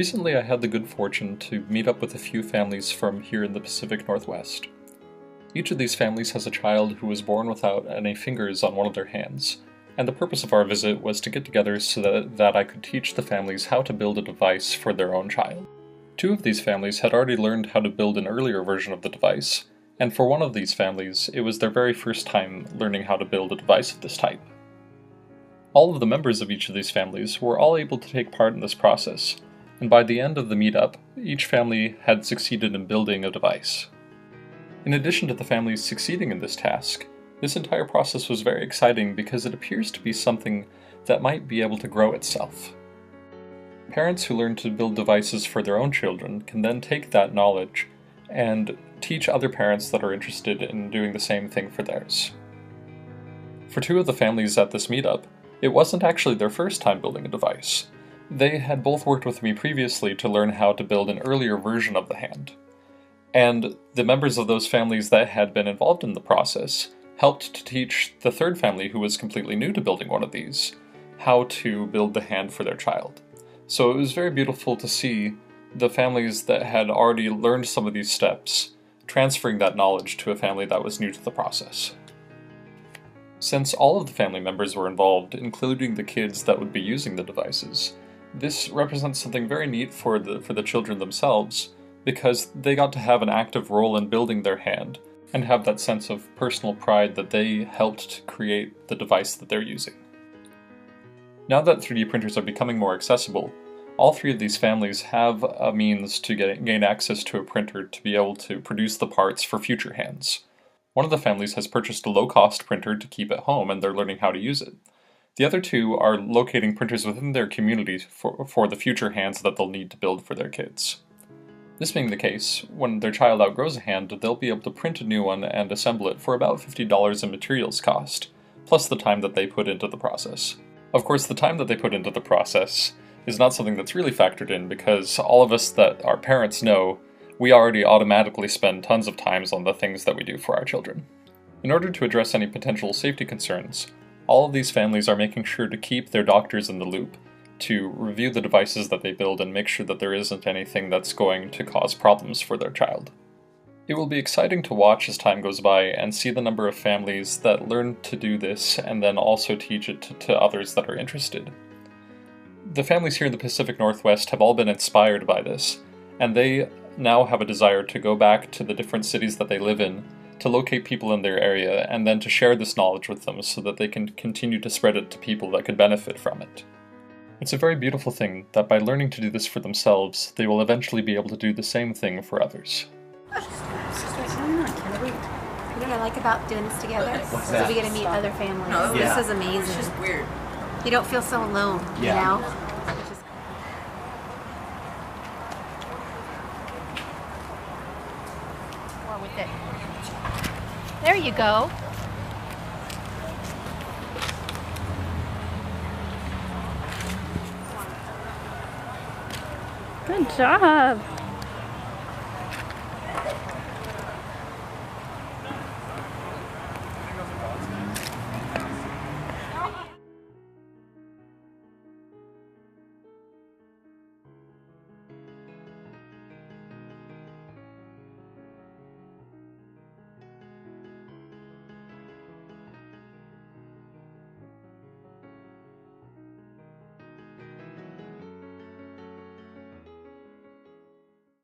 Recently I had the good fortune to meet up with a few families from here in the Pacific Northwest. Each of these families has a child who was born without any fingers on one of their hands, and the purpose of our visit was to get together so that I could teach the families how to build a device for their own child. Two of these families had already learned how to build an earlier version of the device, and for one of these families, it was their very first time learning how to build a device of this type. All of the members of each of these families were all able to take part in this process, and by the end of the meetup, each family had succeeded in building a device. In addition to the families succeeding in this task, this entire process was very exciting because it appears to be something that might be able to grow itself. Parents who learn to build devices for their own children can then take that knowledge and teach other parents that are interested in doing the same thing for theirs. For two of the families at this meetup, it wasn't actually their first time building a device. They had both worked with me previously to learn how to build an earlier version of the hand. And the members of those families that had been involved in the process helped to teach the third family, who was completely new to building one of these, how to build the hand for their child. So it was very beautiful to see the families that had already learned some of these steps transferring that knowledge to a family that was new to the process. Since all of the family members were involved, including the kids that would be using the devices, this represents something very neat for the children themselves, because they got to have an active role in building their hand, and have that sense of personal pride that they helped to create the device that they're using. Now that 3D printers are becoming more accessible, all three of these families have a means to gain access to a printer to be able to produce the parts for future hands. One of the families has purchased a low-cost printer to keep at home, and they're learning how to use it. The other two are locating printers within their communities for the future hands that they'll need to build for their kids. This being the case, when their child outgrows a hand, they'll be able to print a new one and assemble it for about $50 in materials cost, plus the time that they put into the process. Of course, the time that they put into the process is not something that's really factored in, because all of us that are parents know we already automatically spend tons of times on the things that we do for our children. In order to address any potential safety concerns, all of these families are making sure to keep their doctors in the loop, to review the devices that they build and make sure that there isn't anything that's going to cause problems for their child. It will be exciting to watch as time goes by and see the number of families that learn to do this and then also teach it to others that are interested. The families here in the Pacific Northwest have all been inspired by this, and they now have a desire to go back to the different cities that they live in, to locate people in their area, and then to share this knowledge with them so that they can continue to spread it to people that could benefit from it. It's a very beautiful thing that by learning to do this for themselves, they will eventually be able to do the same thing for others. You know what I like about doing this together? What's that? We get to meet other families. No, yeah. This is amazing. It's just weird. You don't feel so alone, you know? More with it. There you go. Good job.